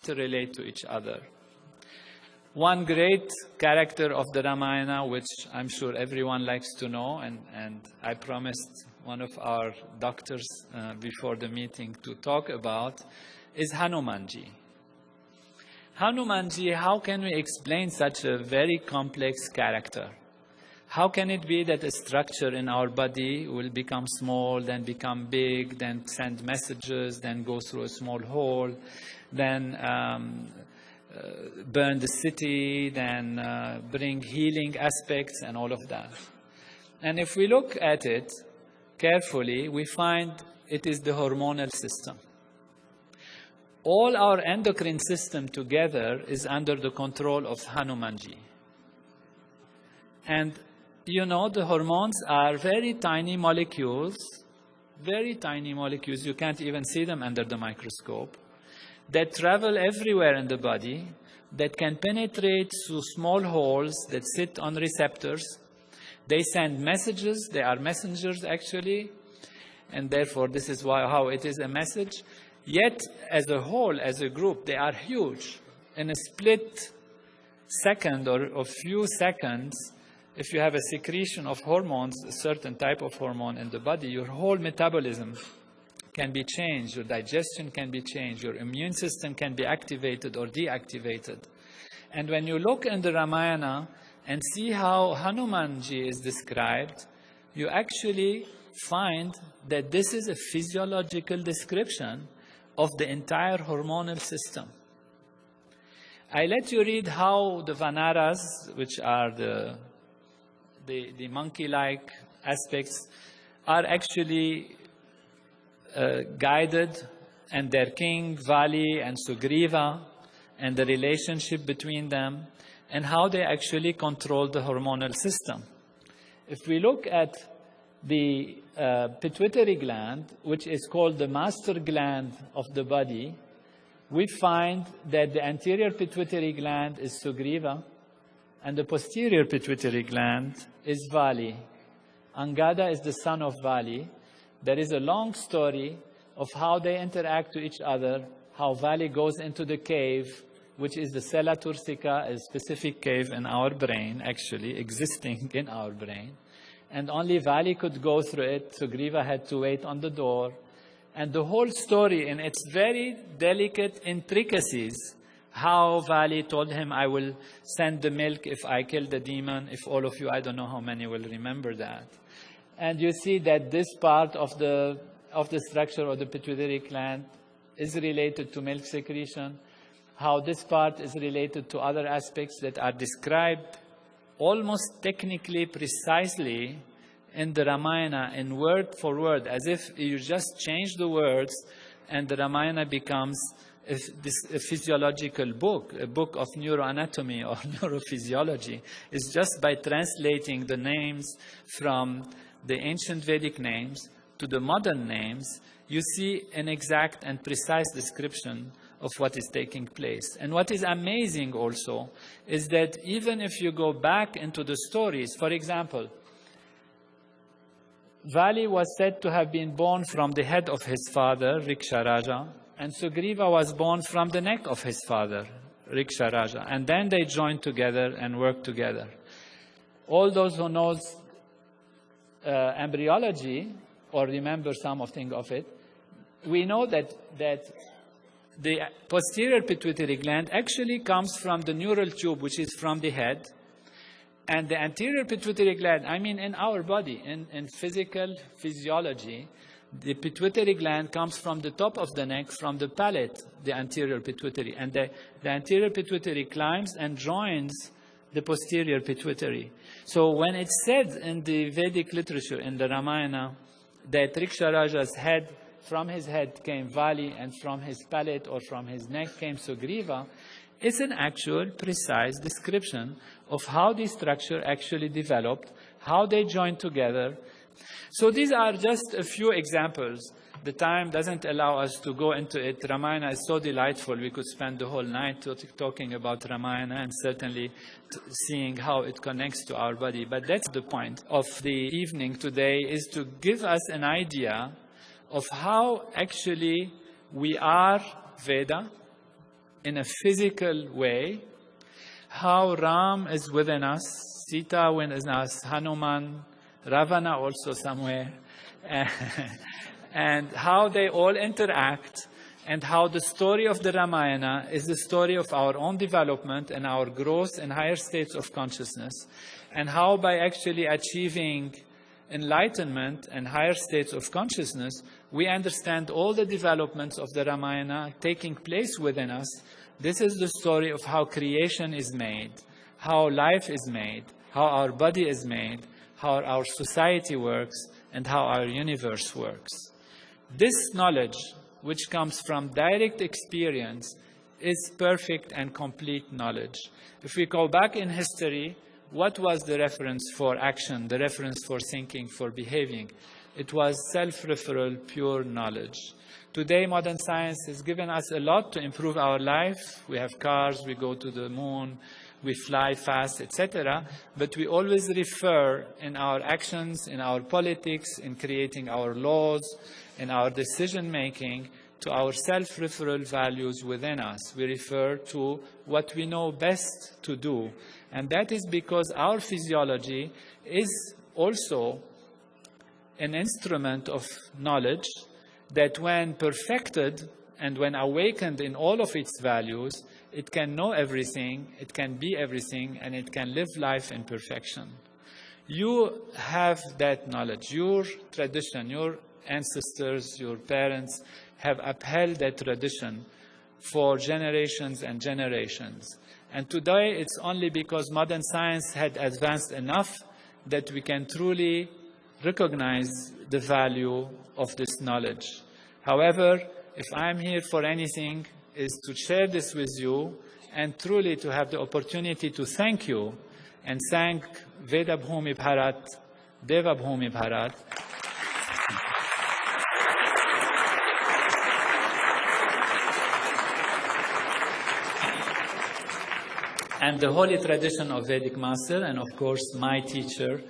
to relate to each other. One great character of the Ramayana, which I'm sure everyone likes to know, and I promised one of our doctors before the meeting to talk about, is Hanumanji. Hanumanji, how can we explain such a very complex character? How can it be that a structure in our body will become small, then become big, then send messages, then go through a small hole, then burn the city, then bring healing aspects and all of that? And if we look at it carefully, we find it is the hormonal system. All our endocrine system together is under the control of Hanumanji. And you know, the hormones are very tiny molecules, you can't even see them under the microscope, that travel everywhere in the body, that can penetrate through small holes that sit on receptors. They send messages, they are messengers actually, and therefore this is how it is a message. Yet, as a whole, as a group, they are huge. In a split second or a few seconds, if you have a secretion of hormones, a certain type of hormone in the body, your whole metabolism can be changed, your digestion can be changed, your immune system can be activated or deactivated. And when you look in the Ramayana and see how Hanumanji is described, you actually find that this is a physiological description of the entire hormonal system. I let you read how the Vanaras, which are the monkey-like aspects, are actually guided, and their king, Vali and Sugriva, and the relationship between them, and how they actually control the hormonal system. If we look at the pituitary gland, which is called the master gland of the body, we find that the anterior pituitary gland is Sugriva, and the posterior pituitary gland is Vali. Angada is the son of Vali. There is a long story of how they interact to each other, how Vali goes into the cave, which is the Sella Turcica, a specific cave in our brain, actually, existing in our brain. And only Vali could go through it, Sugriva had to wait on the door. And the whole story, in its very delicate intricacies, how Vali told him, I will send the milk if I kill the demon. If all of you, I don't know how many will remember that. And you see that this part of the structure of the pituitary gland is related to milk secretion, how this part is related to other aspects that are described almost technically precisely in the Ramayana, in word for word, as if you just change the words and the Ramayana becomes a physiological book, a book of neuroanatomy or neurophysiology. It's just by translating the names from the ancient Vedic names to the modern names, you see an exact and precise description of what is taking place. And what is amazing also is that even if you go back into the stories, for example, Vali was said to have been born from the head of his father, Riksharaja, and Sugriva was born from the neck of his father, Riksharaja. And then they joined together and worked together. All those who knows embryology, or remember something of it, we know that the posterior pituitary gland actually comes from the neural tube, which is from the head. And the anterior pituitary gland, I mean in our body, in physical physiology, the pituitary gland comes from the top of the neck, from the palate, the anterior pituitary. And the anterior pituitary climbs and joins the posterior pituitary. So when it's said in the Vedic literature, in the Ramayana, that Riksharaja's head, from his head came Vali, and from his palate or from his neck came Sugriva, it's an actual, precise description of how the structure actually developed, how they joined together. So these are just a few examples. The time doesn't allow us to go into it. Ramayana is so delightful. We could spend the whole night talking about Ramayana and certainly seeing how it connects to our body. But that's the point of the evening today, is to give us an idea of how actually we are Veda, in a physical way, how Ram is within us, Sita within us, Hanuman, Ravana also somewhere, and how they all interact, and how the story of the Ramayana is the story of our own development and our growth in higher states of consciousness, and how by actually achieving enlightenment and higher states of consciousness, we understand all the developments of the Ramayana taking place within us. This is the story of how creation is made, how life is made, how our body is made, how our society works, and how our universe works. This knowledge, which comes from direct experience, is perfect and complete knowledge. If we go back in history, what was the reference for action, the reference for thinking, for behaving? It was self-referral, pure knowledge. Today, modern science has given us a lot to improve our life. We have cars, we go to the moon, we fly fast, etc. But we always refer in our actions, in our politics, in creating our laws, in our decision-making, to our self-referral values within us. We refer to what we know best to do. And that is because our physiology is also an instrument of knowledge that when perfected and when awakened in all of its values, it can know everything, it can be everything, and it can live life in perfection. You have that knowledge. Your tradition, your ancestors, your parents have upheld that tradition for generations and generations. And today it's only because modern science had advanced enough that we can truly recognize the value of this knowledge. However, if I'm here for anything, is to share this with you and truly to have the opportunity to thank you and thank Vedabhumi Bharat, Devabhumi Bharat, and the holy tradition of Vedic Master, and of course my teacher,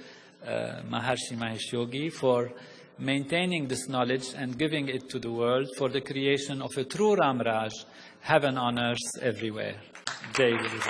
Maharshi Mahesh Yogi, for maintaining this knowledge and giving it to the world for the creation of a true Ram Raj, heaven on earth everywhere. Jai Guru.